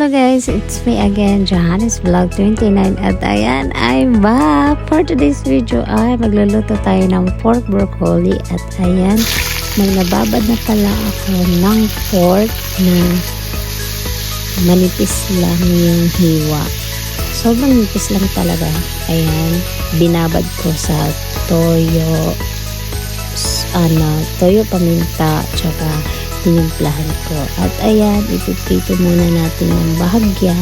Hello guys, it's me again, Johannes Vlog 29 at ayan, I'm back! For today's video ay magluluto tayo ng pork broccoli at ayan, maglababad na pala ako ng pork na manipis lang yung hiwa. Sobrang nipis lang talaga. Ayan, binabad ko sa toyo, toyo, paminta, tsaka tinimplahan ko. At ayan, ipiprito muna natin ng bahagya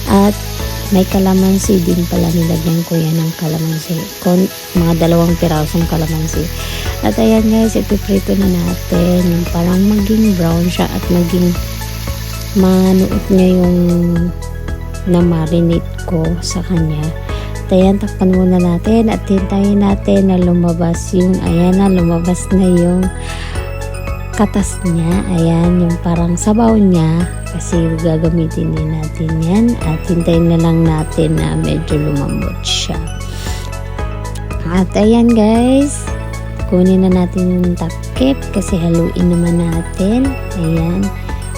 at may kalamansi din pala, nilagyan ko yan ng kalamansi, mga 2 pirasong kalamansi. At ayan guys, ipiprito na natin yung parang maging brown siya at maging manuot niya yung na-marinate ko sa kanya. At ayan, takpan muna natin at hintayin natin na lumabas yung, ayan na, lumabas na yung katas niya. Ayan, yung parang sabaw niya kasi gagamitin din natin yan at hintayin na lang natin na medyo lumambot siya. At ayan guys, kunin na natin yung takip kasi haluin naman natin. Ayan,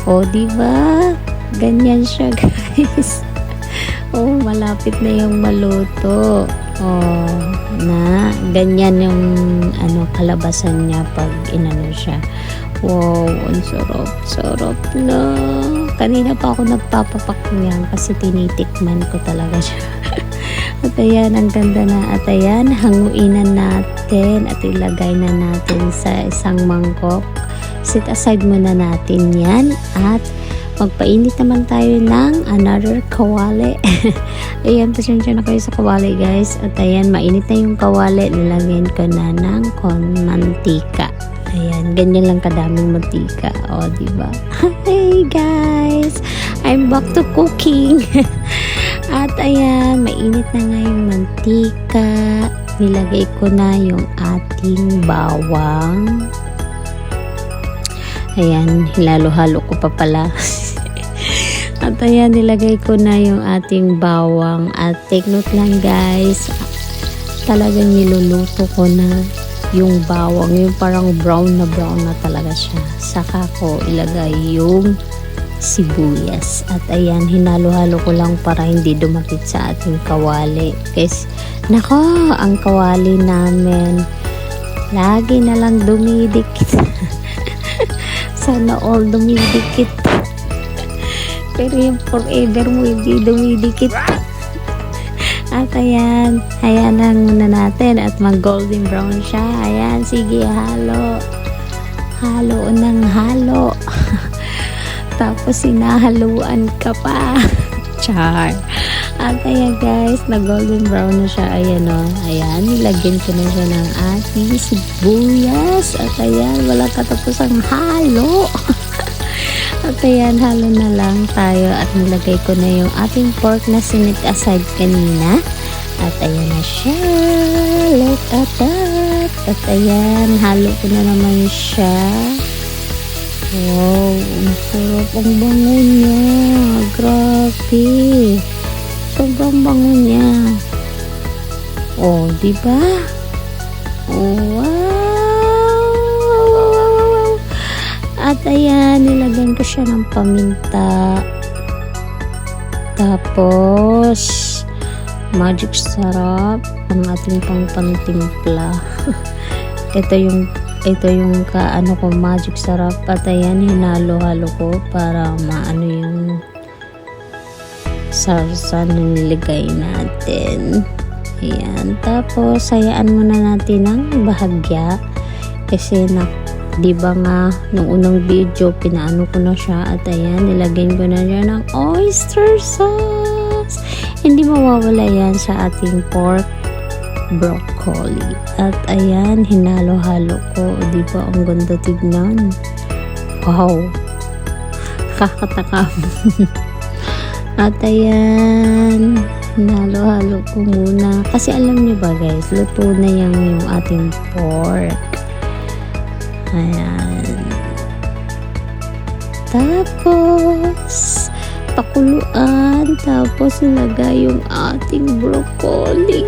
o diba ganyan siya guys. Oh, malapit na yung maluto. Oh, na ganyan yung kalabasan niya pag inano siya. Wow, ang sarap na. Kanina pa ako nagpapapak niyan kasi tinitikman ko talaga siya. At ayan, ang ganda na. At ayan, hanguinan natin at ilagay na natin sa isang mangkok. Set aside muna natin yan at magpainit naman tayo ng another kawali. Ayan, pasensya na kayo sa kawali guys. At ayan, mainit na yung kawali, nilagyan ko na ng mantika. Ayan, ganyan lang kadaming mantika. O, diba? Hey guys! I'm back to cooking. At ayan, mainit na nga yung mantika. Nilagay ko na yung ating bawang. Ayan, hilalo-halo ko pa pala. At ayan, nilagay ko na yung ating bawang. At take note lang guys, talagang niluluto ko na yung bawang, yung parang brown na talaga siya. Saka ko ilagay yung sibuyas. At ayan, hinalo-halo ko lang para hindi dumakit sa ating kawali. Kasi, nako, ang kawali namin, lagi na lang dumidikit. Sana all dumidikit. Pero yung forever mo hindi dumidikit. At ayan, hayanan muna natin at mag golden brown siya. Ayan, sige, halo. Halo ng halo. Tapos sinahaluan ka pa. Char. At ayan guys, na golden brown na siya. Ayan o. Ayan, nilagyan ko na siya ng ating sibuyas. At ayan, wala katapusang halo. At ayan, halo na lang tayo at nilagay ko na yung ating pork na sinit aside kanina. At ayan na siya. Look at that. At ayan, halo ko na naman siya. Wow, ang sarap ang bango niya. Grabe. Sobrang bango niya. Oh, diba? Oh, wow. At ayan, nilagyan ko siya ng paminta. Tapos, magic sarap, ang ating pangpantimpla. ito yung ko magic sarap. At ayan, hinalo-halo ko para maano yung salsa na niligay natin. Ayan, tapos hayaan muna natin ng bahagya kasi diba nga, nung unang video, pinaano ko na siya. At ayan, nilagyan ko na siya ng oyster sauce. Hindi mawawala yan sa ating pork broccoli. At ayan, hinalo-halo ko. Diba, ang ganda tignan. Wow. Kakatakam. At ayan, hinalo-halo ko muna. Kasi alam niyo ba guys, luto na yung ating pork. Ayan. Tapos, pakuluan. Tapos, ilagay yung ating broccoli.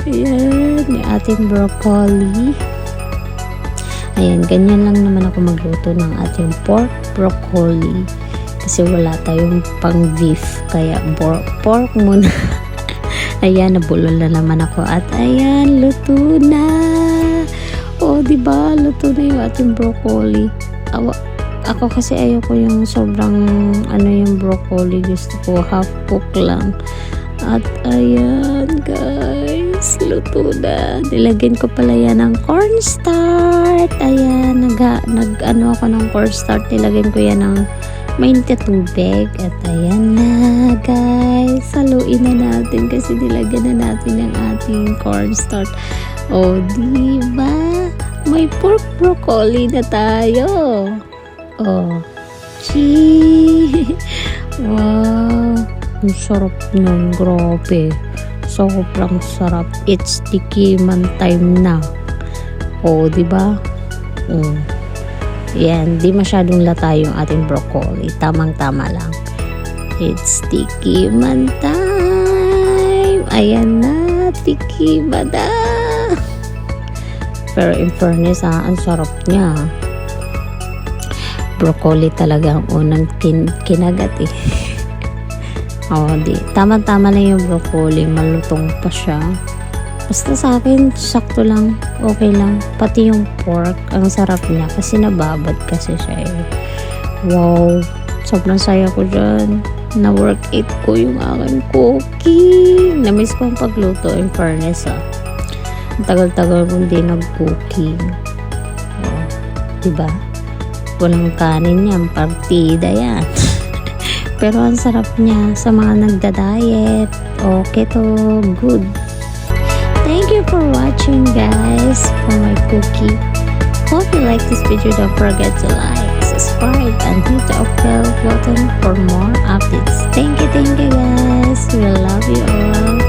Ayan, yung ating broccoli. Ayan, ganyan lang naman ako magluto ng ating pork broccoli. kasi wala tayong pang beef, kaya pork muna. Ayan, nabulol na naman ako at ayan, luto na. Oh, di ba? Luto na yung ating broccoli. Ako kasi ayoko yung sobrang yung broccoli, gusto ko half cook lang. At ayan guys, luto na. Nilagyan ko pala yan ng cornstarch. Ayan, ako ng cornstarch. Nilagyan ko yan ng mainit tubig. At ayan na guys, saluin na natin kasi nilagyan na natin yung ating cornstarch. O diba, may pork broccoli na tayo. Oh, gee. Wow, ang sarap nun, grabe. Sobrang sarap. It's tikiman time na. O, diba? Yan, di masyadong lata yung ating broccoli. Tamang-tama lang. It's tikiman time. Ayan na, tikiman na. Pero in fairness, ang sarap niya. Broccoli talaga ang unang kinagat eh. Tama-tama na yung broccoli, malutong pa siya. Basta sa akin, sakto lang, okay lang. Pati yung pork, ang sarap niya kasi nababad kasi siya eh. Wow, sobrang saya ko dyan. Na-work it ko yung aking cooking. Na-miss ko ang pagluto, in fairness Ang tagal-tagal kong di nag-cooking. Diba? Walang kanin yan, partida yan. Pero ang sarap niya sa mga nagda-diet. Okay to, good. Thank you for watching guys for my cookie. Hope you like this video. Don't forget to like, subscribe, and hit the bell button for more updates. Thank you guys. We love you all.